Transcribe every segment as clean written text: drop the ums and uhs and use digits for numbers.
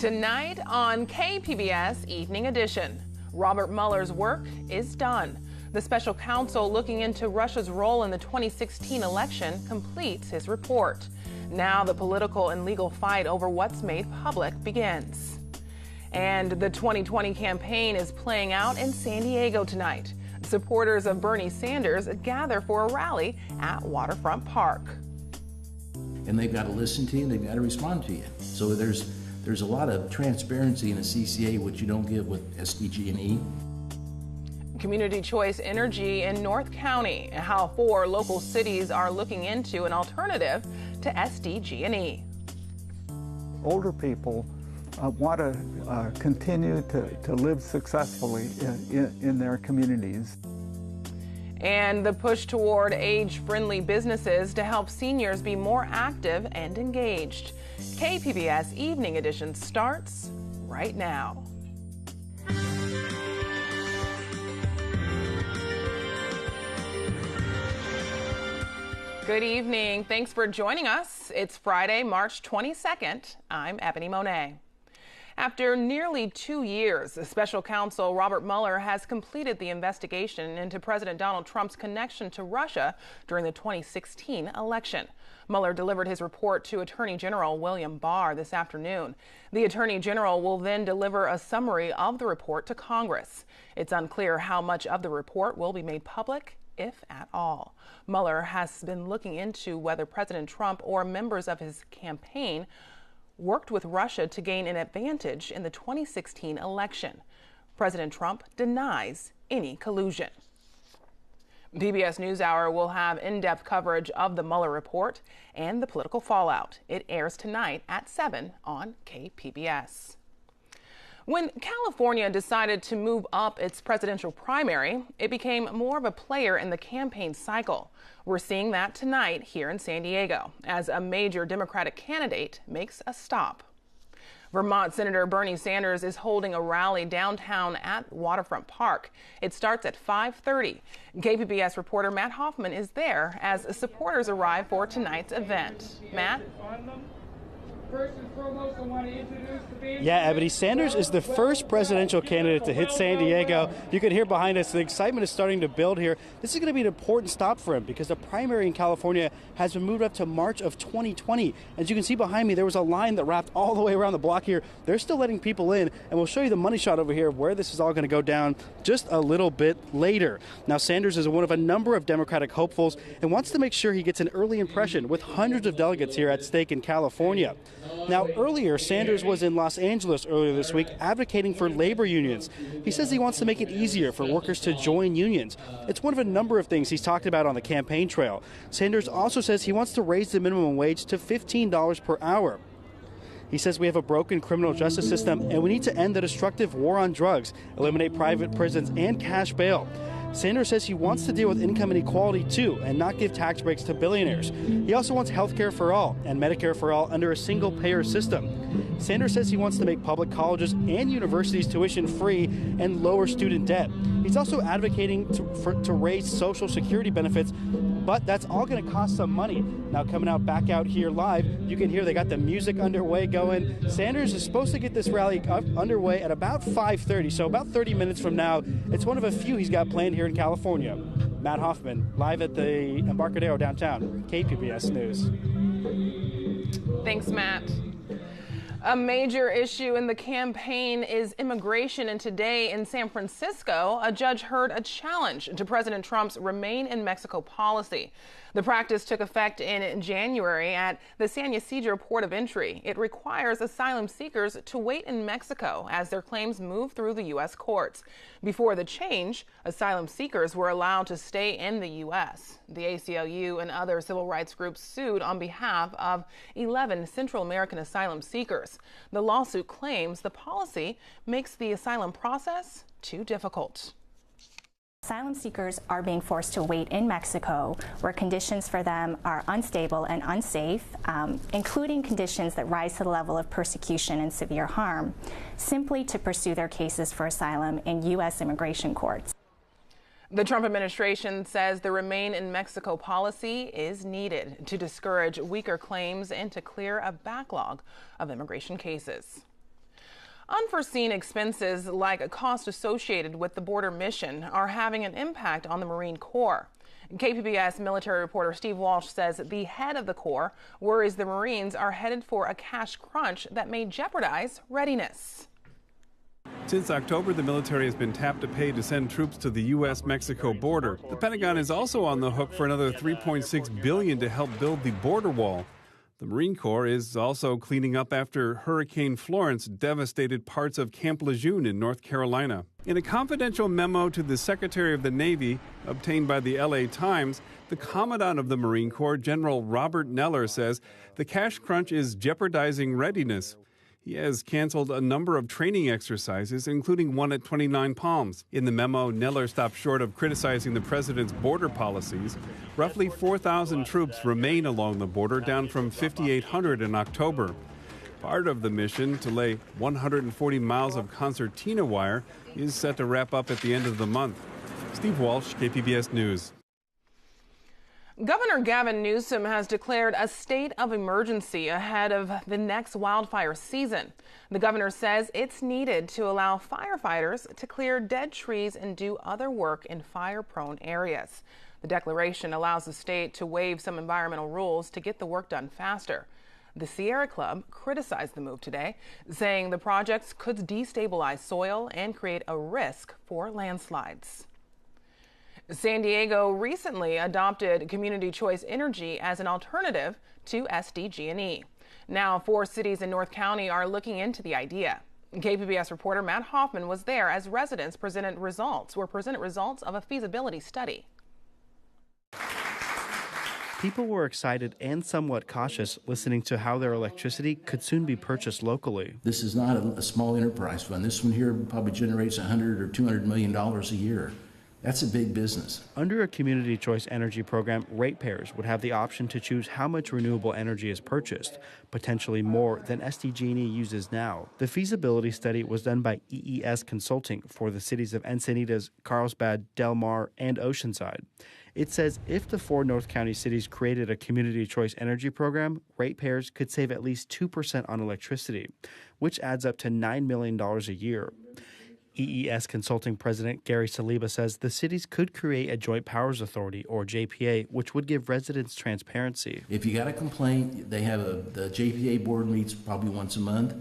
Tonight on KPBS Evening Edition, Robert Mueller's work is done. The special counsel looking into Russia's role in the 2016 election completes his report. Now the political and legal fight over what's made public begins. And the 2020 campaign is playing out in San Diego tonight. Supporters of Bernie Sanders gather for a rally at Waterfront Park. And they've got to listen to you and they've got to respond to you. So there's a lot of transparency in a CCA, which you don't get with SDG&E. Community Choice Energy in North County, how 4 local cities are looking into an alternative to SDG&E. Older people want to continue to live successfully in their communities. And the push toward age-friendly businesses to help seniors be more active and engaged. KPBS Evening Edition starts right now. Good evening. Thanks for joining us. It's Friday, March 22nd. I'm Ebone Monet. After nearly 2 years, special counsel Robert Mueller has completed the investigation into President Donald Trump's connection to Russia during the 2016 election. Mueller delivered his report to Attorney General William Barr this afternoon. The Attorney General will then deliver a summary of the report to Congress. It's unclear how much of the report will be made public, if at all. Mueller has been looking into whether President Trump or members of his campaign worked with Russia to gain an advantage in the 2016 election. President Trump denies any collusion. PBS NewsHour will have in-depth coverage of the Mueller report and the political fallout. It airs tonight at 7 on KPBS. When California decided to move up its presidential primary, it became more of a player in the campaign cycle. We're seeing that tonight here in San Diego as a major Democratic candidate makes a stop. Vermont Senator Bernie Sanders is holding a rally downtown at Waterfront Park. It starts at 5:30. KPBS reporter Matt Hoffman is there as supporters arrive for tonight's event. Matt? First and foremost, I want to introduce the band. Yeah, Ebony, Sanders is the first presidential candidate to hit San Diego. You can hear behind us the excitement is starting to build here. This is going to be an important stop for him because the primary in California has been moved up to March of 2020. As you can see behind me, there was a line that wrapped all the way around the block here. They're still letting people in, and we'll show you the money shot over here of where this is all going to go down just a little bit later. Now, Sanders is one of a number of Democratic hopefuls and wants to make sure he gets an early impression with hundreds of delegates here at stake in California. Now, earlier, Sanders was in Los Angeles earlier this week advocating for labor unions. He says he wants to make it easier for workers to join unions. It's one of a number of things he's talked about on the campaign trail. Sanders also says he wants to raise the minimum wage to $15 per hour. He says we have a broken criminal justice system and we need to end the destructive war on drugs, eliminate private prisons, and cash bail. Sanders says he wants to deal with income inequality too and not give tax breaks to billionaires. He also wants health care for all and Medicare for all under a single payer system. Sanders says he wants to make public colleges and universities tuition free and lower student debt. He's also advocating to raise Social Security benefits, but that's all going to cost some money. Now, coming out back out here live, you can hear they got the music underway going. Sanders is supposed to get this rally underway at about 5:30, so about 30 minutes from now. It's one of a few he's got planned here in California. Matt Hoffman, live at the Embarcadero downtown, KPBS News. Thanks, Matt. A major issue in the campaign is immigration, and today in San Francisco, a judge heard a challenge to President Trump's Remain in Mexico policy. The practice took effect in January at the San Ysidro port of entry. It requires asylum seekers to wait in Mexico as their claims move through the U.S. courts. Before the change, asylum seekers were allowed to stay in the U.S. The ACLU and other civil rights groups sued on behalf of 11 Central American asylum seekers. The lawsuit claims the policy makes the asylum process too difficult. Asylum seekers are being forced to wait in Mexico, where conditions for them are unstable and unsafe, including conditions that rise to the level of persecution and severe harm, simply to pursue their cases for asylum in U.S. immigration courts. The Trump administration says the Remain in Mexico policy is needed to discourage weaker claims and to clear a backlog of immigration cases. Unforeseen expenses like a cost associated with the border mission are having an impact on the Marine Corps. KPBS military reporter Steve Walsh says the head of the Corps worries the Marines are headed for a cash crunch that may jeopardize readiness. Since October, the military has been tapped to pay to send troops to the U.S.-Mexico border. The Pentagon is also on the hook for another $3.6 billion to help build the border wall. The Marine Corps is also cleaning up after Hurricane Florence devastated parts of Camp Lejeune in North Carolina. In a confidential memo to the Secretary of the Navy, obtained by the L.A. Times, the Commandant of the Marine Corps, General Robert Neller, says the cash crunch is jeopardizing readiness. He has canceled a number of training exercises, including one at 29 Palms. In the memo, Neller stopped short of criticizing the president's border policies. Roughly 4,000 troops remain along the border, down from 5,800 in October. Part of the mission, to lay 140 miles of concertina wire, is set to wrap up at the end of the month. Steve Walsh, KPBS News. Governor Gavin Newsom has declared a state of emergency ahead of the next wildfire season. The governor says it's needed to allow firefighters to clear dead trees and do other work in fire-prone areas. The declaration allows the state to waive some environmental rules to get the work done faster. The Sierra Club criticized the move today, saying the projects could destabilize soil and create a risk for landslides. San Diego recently adopted community choice energy as an alternative to SDG&E. Now, 4 cities in North County are looking into the idea. KPBS reporter Matt Hoffman was there as residents presented results of a feasibility study. People were excited and somewhat cautious listening to how their electricity could soon be purchased locally. This is not a small enterprise fund. This one here probably generates $100 or $200 million a year. That's a big business. Under a community choice energy program, ratepayers would have the option to choose how much renewable energy is purchased, potentially more than SDG&E uses now. The feasibility study was done by EES Consulting for the cities of Encinitas, Carlsbad, Del Mar, and Oceanside. It says if the 4 North County cities created a community choice energy program, ratepayers could save at least 2% on electricity, which adds up to $9 million a year. EES Consulting President Gary Saliba says the cities could create a Joint Powers Authority, or JPA, which would give residents transparency. If you got a complaint, they have the JPA board meets probably once a month,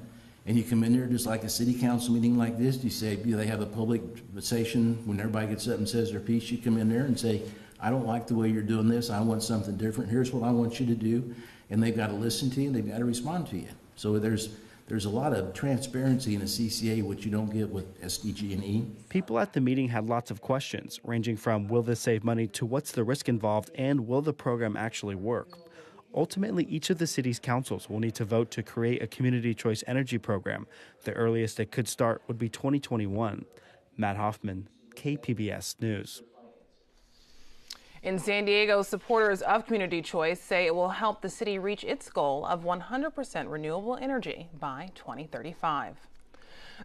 and you come in there just like a city council meeting like this. You say, they have a public session when everybody gets up and says their piece. You come in there and say, I don't like the way you're doing this. I want something different. Here's what I want you to do. And they've got to listen to you, and they've got to respond to you. So there's a lot of transparency in a CCA, which you don't get with SDG&E. People at the meeting had lots of questions, ranging from will this save money to what's the risk involved and will the program actually work? Ultimately, each of the city's councils will need to vote to create a community choice energy program. The earliest it could start would be 2021. Matt Hoffman, KPBS News. In San Diego, supporters of community choice say it will help the city reach its goal of 100% renewable energy by 2035.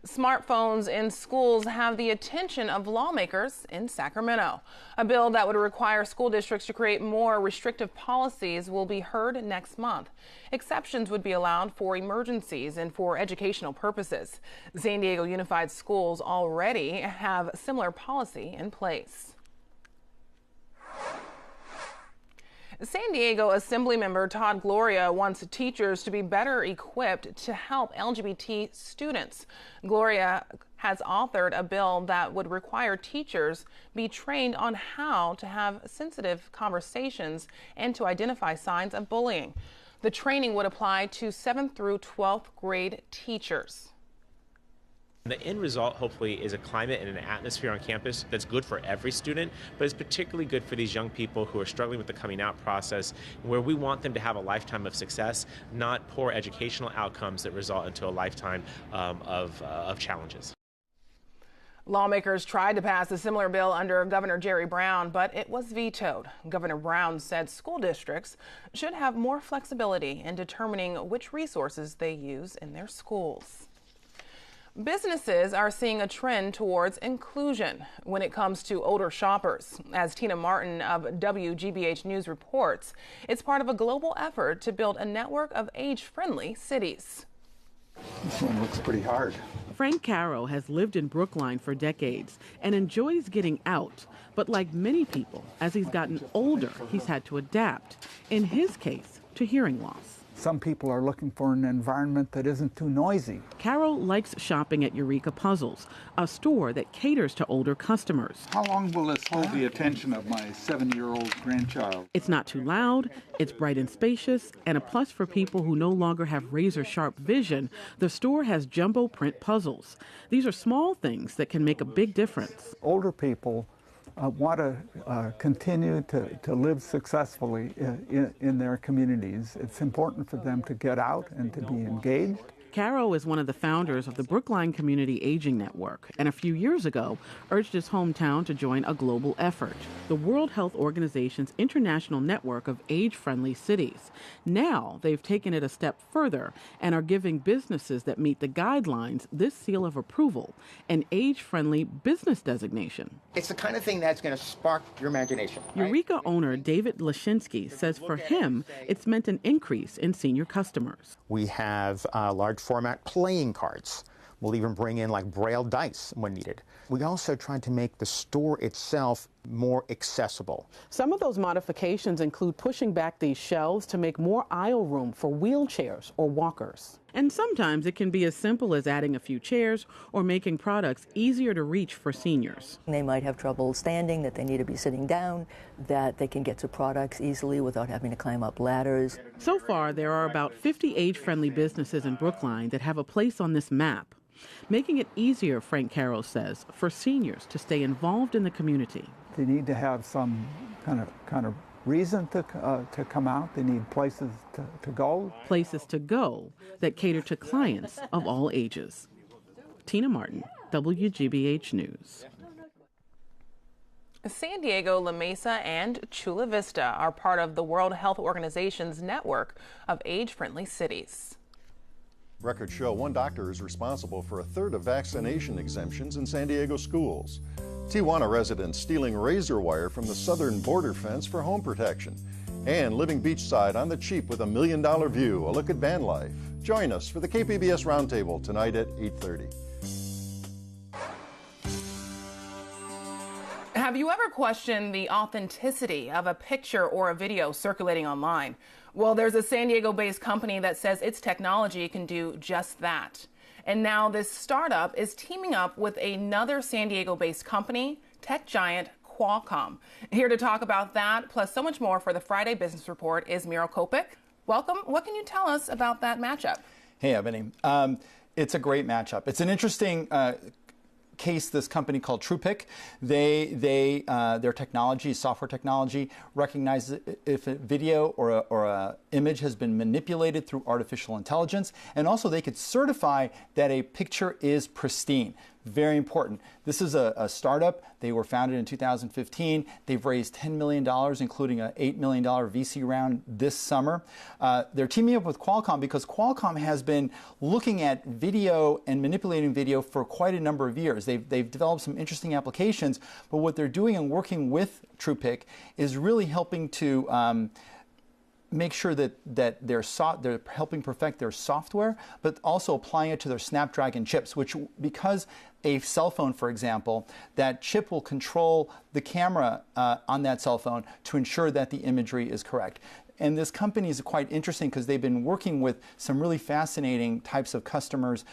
Smartphones in schools have the attention of lawmakers in Sacramento. A bill that would require school districts to create more restrictive policies will be heard next month. Exceptions would be allowed for emergencies and for educational purposes. San Diego Unified Schools already have similar policy in place. San Diego Assemblymember Todd Gloria wants teachers to be better equipped to help LGBT students. Gloria has authored a bill that would require teachers be trained on how to have sensitive conversations and to identify signs of bullying. The training would apply to 7th through 12th grade teachers. The end result, hopefully, is a climate and an atmosphere on campus that's good for every student, but is particularly good for these young people who are struggling with the coming out process, where we want them to have a lifetime of success, not poor educational outcomes that result into a lifetime of challenges. Lawmakers tried to pass a similar bill under Governor Jerry Brown, but it was vetoed. Governor Brown said school districts should have more flexibility in determining which resources they use in their schools. Businesses are seeing a trend towards inclusion when it comes to older shoppers. As Tina Martin of WGBH News reports, it's part of a global effort to build a network of age-friendly cities. This one looks pretty hard. Frank Caro has lived in Brookline for decades and enjoys getting out. But like many people, as he's gotten older, he's had to adapt, in his case, to hearing loss. Some people are looking for an environment that isn't too noisy. Carol likes shopping at Eureka Puzzles, a store that caters to older customers. How long will this hold the attention of my 7-year-old grandchild? It's not too loud, it's bright and spacious, and a plus for people who no longer have razor-sharp vision, the store has jumbo print puzzles. These are small things that can make a big difference. Older people want to continue to live successfully in their communities. It's important for them to get out and to be engaged. Caro is one of the founders of the Brookline Community Aging Network, and a few years ago urged his hometown to join a global effort, the World Health Organization's international network of age-friendly cities. Now they've taken it a step further and are giving businesses that meet the guidelines this seal of approval, an age-friendly business designation. It's the kind of thing that's going to spark your imagination. Right? Eureka owner David Lashinsky says for him, it's meant an increase in senior customers. We have large format playing cards. We'll even bring in like Braille dice when needed. We also tried to make the store itself more accessible. Some of those modifications include pushing back these shelves to make more aisle room for wheelchairs or walkers. And sometimes it can be as simple as adding a few chairs or making products easier to reach for seniors. They might have trouble standing, that they need to be sitting down, that they can get to products easily without having to climb up ladders. So far, there are about 50 age-friendly businesses in Brookline that have a place on this map, making it easier, Frank Caro says, for seniors to stay involved in the community. They need to have some kind of reason to come out. They need places to go. Places to go that cater to clients of all ages. Tina Martin, WGBH News. San Diego, La Mesa, and Chula Vista are part of the World Health Organization's network of age-friendly cities. Records show one doctor is responsible for 1/3 of vaccination exemptions in San Diego schools. Tijuana residents stealing razor wire from the southern border fence for home protection. And living beachside on the cheap with $1 million view, a look at van life. Join us for the KPBS Roundtable tonight at 8:30. Have you ever questioned the authenticity of a picture or a video circulating online? Well, there's a San Diego-based company that says its technology can do just that. And now this startup is teaming up with another San Diego-based company, tech giant Qualcomm. Here to talk about that, plus so much more for the Friday Business Report is Miro Kopik. Welcome. What can you tell us about that matchup? Hey, Ebony. It's a great matchup. It's an interesting case. This company called TruePic, their technology, software technology, recognizes if a video or a image has been manipulated through artificial intelligence, and also they could certify that a picture is pristine. Very important. This is a startup. They were founded in 2015. They've raised $10 million, including an $8 million VC round this summer. They're teaming up with Qualcomm because Qualcomm has been looking at video and manipulating video for quite a number of years. They've developed some interesting applications, but what they're doing and working with TruePic is really helping to make sure that they're helping perfect their software, but also applying it to their Snapdragon chips, which, because a cell phone, for example, that chip will control the camera on that cell phone to ensure that the imagery is correct. And this company is quite interesting because they've been working with some really fascinating types of customers.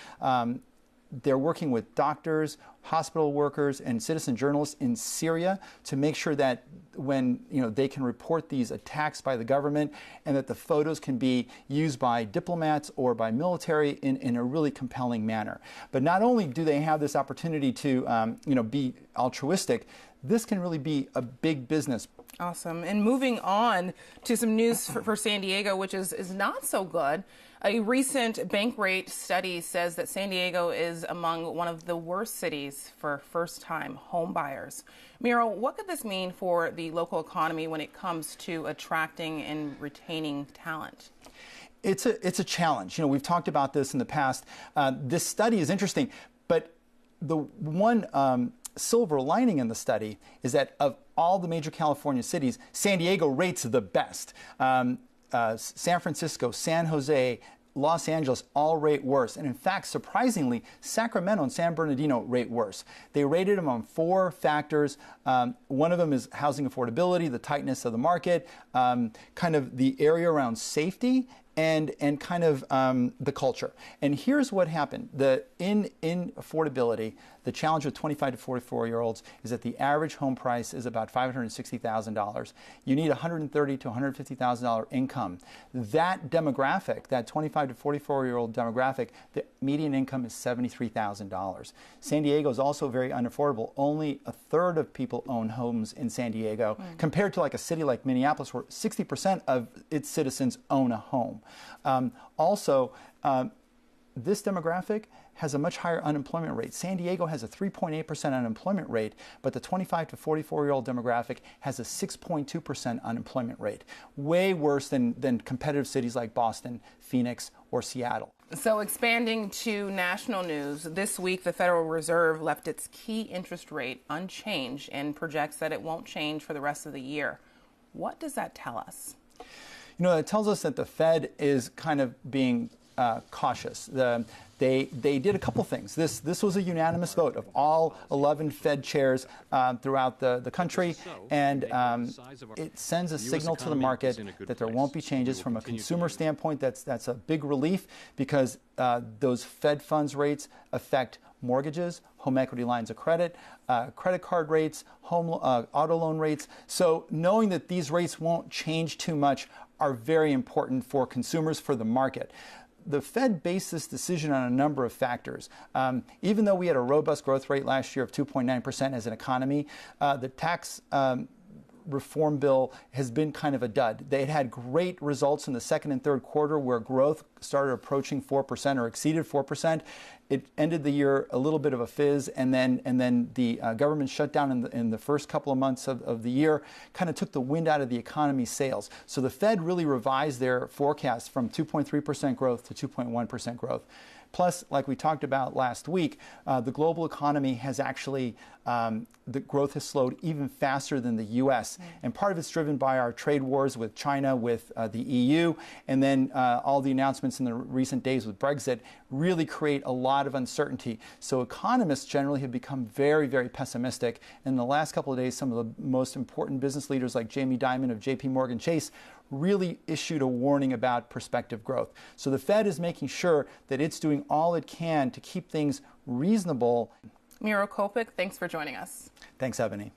They're working with doctors, hospital workers, and citizen journalists in Syria to make sure that when they can report these attacks by the government, and that the photos can be used by diplomats or by military in a really compelling manner. But not only do they have this opportunity to be altruistic, this can really be a big business. Awesome. And moving on to some news for San Diego, which is not so good. A recent Bankrate study says that San Diego is among one of the worst cities for first-time home buyers. Miro, what could this mean for the local economy when it comes to attracting and retaining talent? It's a challenge. We've talked about this in the past. This study is interesting, but the one silver lining in the study is that of all the major California cities, San Diego rates the best. San Francisco, San Jose, Los Angeles all rate worse. And in fact, surprisingly, Sacramento and San Bernardino rate worse. They rated them on 4 factors. One of them is housing affordability, the tightness of the market, kind of the area around safety, and kind of the culture. And here's what happened. In affordability, the challenge with 25 to 44-year-olds is that the average home price is about $560,000. You need $130,000 to $150,000 income. That demographic, that 25 to 44-year-old demographic, the median income is $73,000. San Diego is also very unaffordable. Only a third of people own homes in San Diego, compared to like a city like Minneapolis, where 60% of its citizens own a home. This demographic has a much higher unemployment rate. San Diego has a 3.8% unemployment rate, but the 25 to 44-year-old demographic has a 6.2% unemployment rate. Way worse than competitive cities like Boston, Phoenix, or Seattle. So expanding to national news, this week the Federal Reserve left its key interest rate unchanged and projects that it won't change for the rest of the year. What does that tell us? You know, it tells us that the Fed is kind of being cautious. They did a couple things. This was a unanimous vote of all 11 Fed chairs throughout the country, and it sends a signal to the market that there won't be changes. From a consumer standpoint, that's a big relief, because those Fed funds rates affect mortgages, home equity lines of credit, credit card rates, auto loan rates. So knowing that these rates won't change too much are very important for consumers, for the market. The Fed based this decision on a number of factors. Even though we had a robust growth rate last year of 2.9% as an economy, the tax reform bill has been kind of a dud. They had great results in the second and third quarter, where growth started approaching 4% or exceeded 4%. It ended the year a little bit of a fizz, and then the government shutdown in the first couple of months of the year kind of took the wind out of the economy's sails. So the Fed really revised their forecast from 2.3% growth to 2.1% growth. Plus, like we talked about last week, the global economy has actually, the growth has slowed even faster than the U.S. And part of it's driven by our trade wars with China, with the EU, and then all the announcements in the recent days with Brexit really create a lot of uncertainty. So economists generally have become very, very pessimistic. In the last couple of days, some of the most important business leaders like Jamie Dimon of J.P. Morgan Chase really issued a warning about prospective growth. So the Fed is making sure that it's doing all it can to keep things reasonable. Miro Kopik, thanks for joining us. Thanks, Ebony.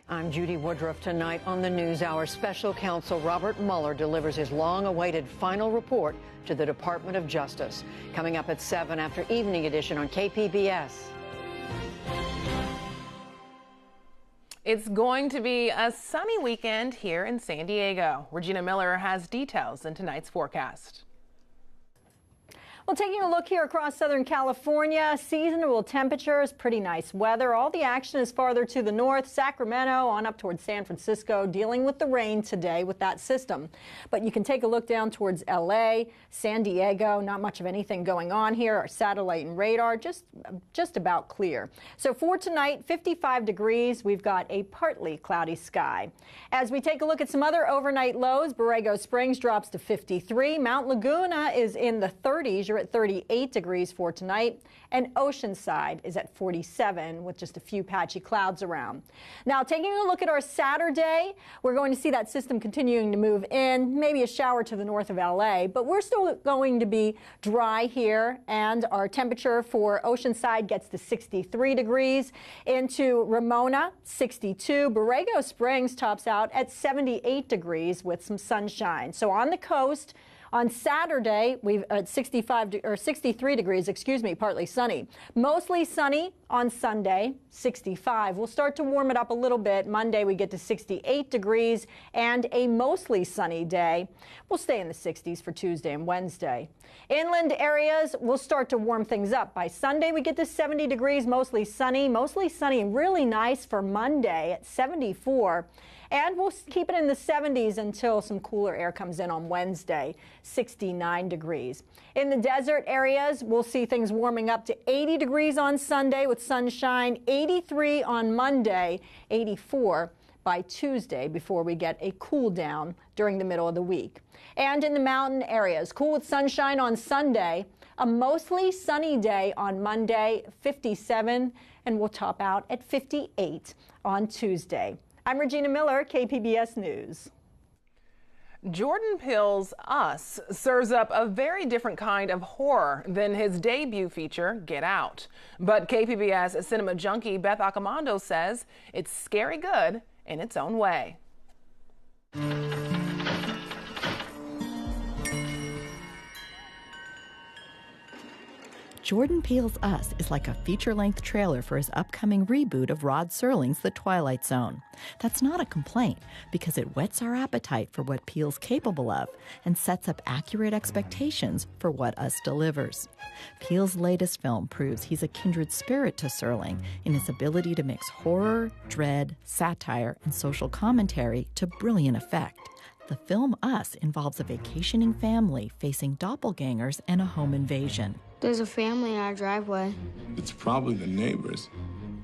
I'm Judy Woodruff. Tonight on the NewsHour, Special Counsel Robert Mueller delivers his long-awaited final report to the Department of Justice. Coming up at 7 after Evening Edition on KPBS. It's going to be a sunny weekend here in San Diego. Regina Miller has details in tonight's forecast. Well, taking a look here across Southern California, seasonable temperatures, pretty nice weather. All the action is farther to the north, Sacramento on up towards San Francisco, dealing with the rain today with that system. But you can take a look down towards LA, San Diego, not much of anything going on here. Our satellite and radar just about clear. So for tonight, 55 degrees. We've got a partly cloudy sky. As we take a look at some other overnight lows, Borrego Springs drops to 53. Mount Laguna is in the 30s. You're at 38 degrees for tonight, and Oceanside is at 47 with just a few patchy clouds around. Now, taking a look at our Saturday, we're going to see that system continuing to move in, maybe a shower to the north of LA, but we're still going to be dry here, and our temperature for Oceanside gets to 63 degrees. Into Ramona, 62. Borrego Springs tops out at 78 degrees with some sunshine. So on the coast, on Saturday, we've at 63 degrees, partly sunny. Mostly sunny on Sunday, 65. We'll start to warm it up a little bit. Monday, we get to 68 degrees and a mostly sunny day. We'll stay in the 60s for Tuesday and Wednesday. Inland areas will start to warm things up. By Sunday, we get to 70 degrees, mostly sunny and really nice for Monday at 74. And we'll keep it in the 70s until some cooler air comes in on Wednesday, 69 degrees. In the desert areas, we'll see things warming up to 80 degrees on Sunday with sunshine, 83 on Monday, 84 by Tuesday before we get a cool down during the middle of the week. And in the mountain areas, cool with sunshine on Sunday, a mostly sunny day on Monday, 57, and we'll top out at 58 on Tuesday. I'm Regina Miller, KPBS News. Jordan Peele's Us serves up a very different kind of horror than his debut feature, Get Out. But KPBS cinema junkie Beth Accomando says it's scary good in its own way. Jordan Peele's Us is like a feature-length trailer for his upcoming reboot of Rod Serling's The Twilight Zone. That's not a complaint, because it whets our appetite for what Peele's capable of and sets up accurate expectations for what Us delivers. Peele's latest film proves he's a kindred spirit to Serling in his ability to mix horror, dread, satire, and social commentary to brilliant effect. The film Us involves a vacationing family facing doppelgangers and a home invasion. There's a family in our driveway. It's probably the neighbors.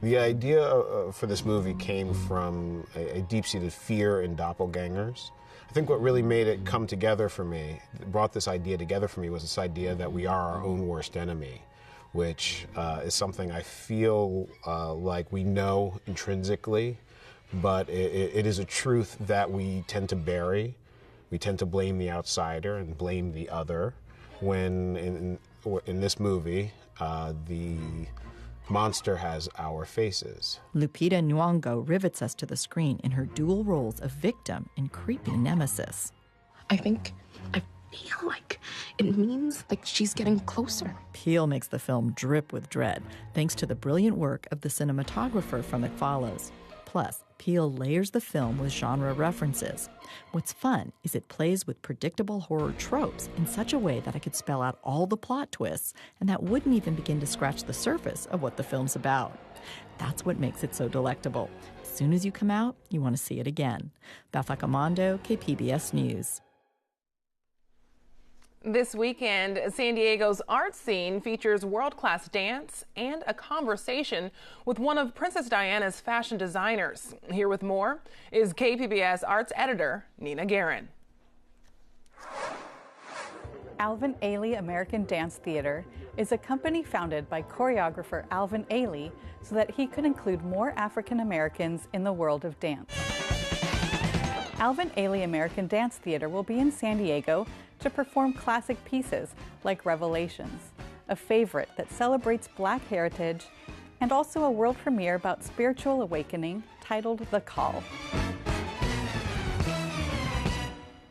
The idea for this movie came from a deep-seated fear in doppelgangers. I think what really made it come together for me, brought this idea together for me, was this idea that we are our own worst enemy, which is something I feel like we know intrinsically, but it is a truth that we tend to bury. We tend to blame the outsider and blame the other, when in this movie, the monster has our faces. Lupita Nyong'o rivets us to the screen in her dual roles of victim and creepy nemesis. I feel like it means like she's getting closer. Peele makes the film drip with dread, thanks to the brilliant work of the cinematographer from It Follows. Plus, Peele layers the film with genre references. What's fun is it plays with predictable horror tropes in such a way that I could spell out all the plot twists, and that wouldn't even begin to scratch the surface of what the film's about. That's what makes it so delectable. As soon as you come out, you want to see it again. Beth Accomando, KPBS News. This weekend, San Diego's art scene features world-class dance and a conversation with one of Princess Diana's fashion designers. Here with more is KPBS arts editor Nina Guerin. Alvin Ailey American Dance Theater is a company founded by choreographer Alvin Ailey so that he could include more African Americans in the world of dance. Alvin Ailey American Dance Theater will be in San Diego to perform classic pieces like Revelations, a favorite that celebrates Black heritage, and also a world premiere about spiritual awakening titled The Call.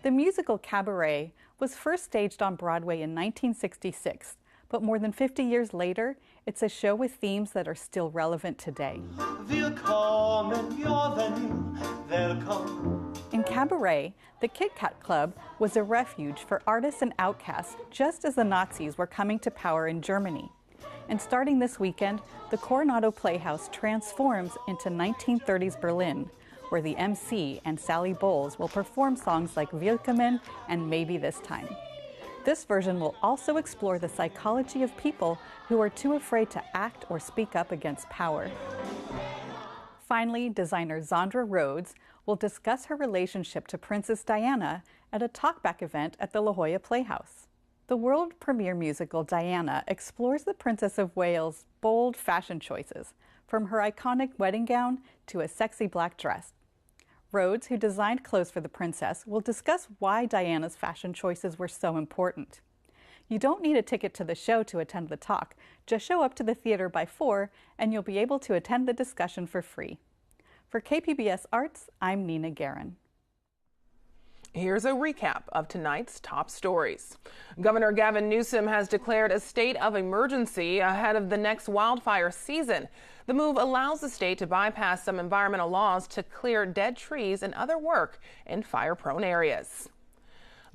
The musical Cabaret was first staged on Broadway in 1966, but more than 50 years later, it's a show with themes that are still relevant today. In Cabaret, the Kit Kat Club was a refuge for artists and outcasts just as the Nazis were coming to power in Germany. And starting this weekend, the Coronado Playhouse transforms into 1930s Berlin, where the MC and Sally Bowles will perform songs like Willkommen and Maybe This Time. This version will also explore the psychology of people who are too afraid to act or speak up against power. Finally, designer Zandra Rhodes will discuss her relationship to Princess Diana at a talkback event at the La Jolla Playhouse. The world premiere musical Diana explores the Princess of Wales' bold fashion choices, from her iconic wedding gown to a sexy black dress. Rhodes, who designed clothes for the princess, will discuss why Diana's fashion choices were so important. You don't need a ticket to the show to attend the talk. Just show up to the theater by 4 and you'll be able to attend the discussion for free. For KPBS Arts, I'm Nina Guerin. Here's a recap of tonight's top stories. Governor Gavin Newsom has declared a state of emergency ahead of the next wildfire season. The move allows the state to bypass some environmental laws to clear dead trees and other work in fire-prone areas.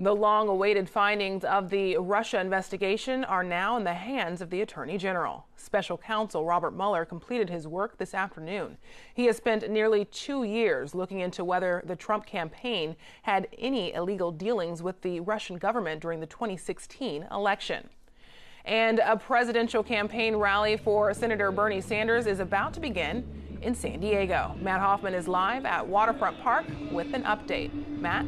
The long-awaited findings of the Russia investigation are now in the hands of the Attorney General. Special Counsel Robert Mueller completed his work this afternoon. He has spent nearly 2 years looking into whether the Trump campaign had any illegal dealings with the Russian government during the 2016 election. And a presidential campaign rally for Senator Bernie Sanders is about to begin in San Diego. Matt Hoffman is live at Waterfront Park with an update. Matt?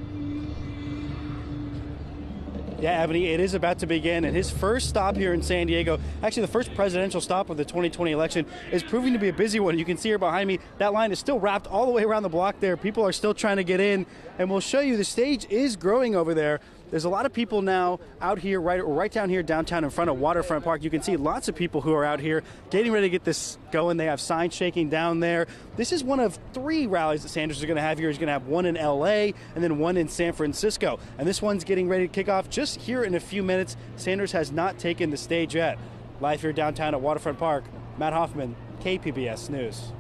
Yeah, Ebony, it is about to begin, and his first stop here in San Diego, actually the first presidential stop of the 2020 election, is proving to be a busy one. You can see here behind me, that line is still wrapped all the way around the block there. People are still trying to get in, and we'll show you the stage is growing over there. There's a lot of people now out here, right down here downtown in front of Waterfront Park. You can see lots of people who are out here getting ready to get this going. They have signs shaking down there. This is one of 3 rallies that Sanders is going to have here. He's going to have one in L.A. and then one in San Francisco. And this one's getting ready to kick off just here in a few minutes. Sanders has not taken the stage yet. Live here downtown at Waterfront Park, Matt Hoffman, KPBS News.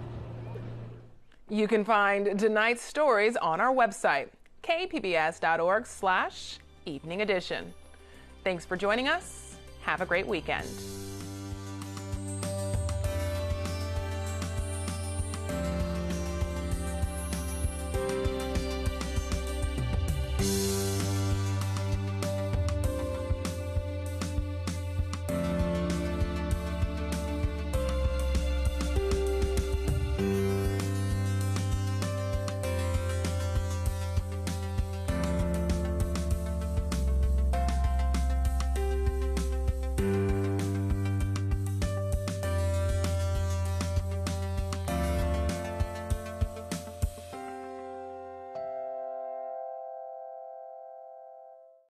You can find tonight's stories on our website, kpbs.org/evening edition. Thanks for joining us. Have a great weekend.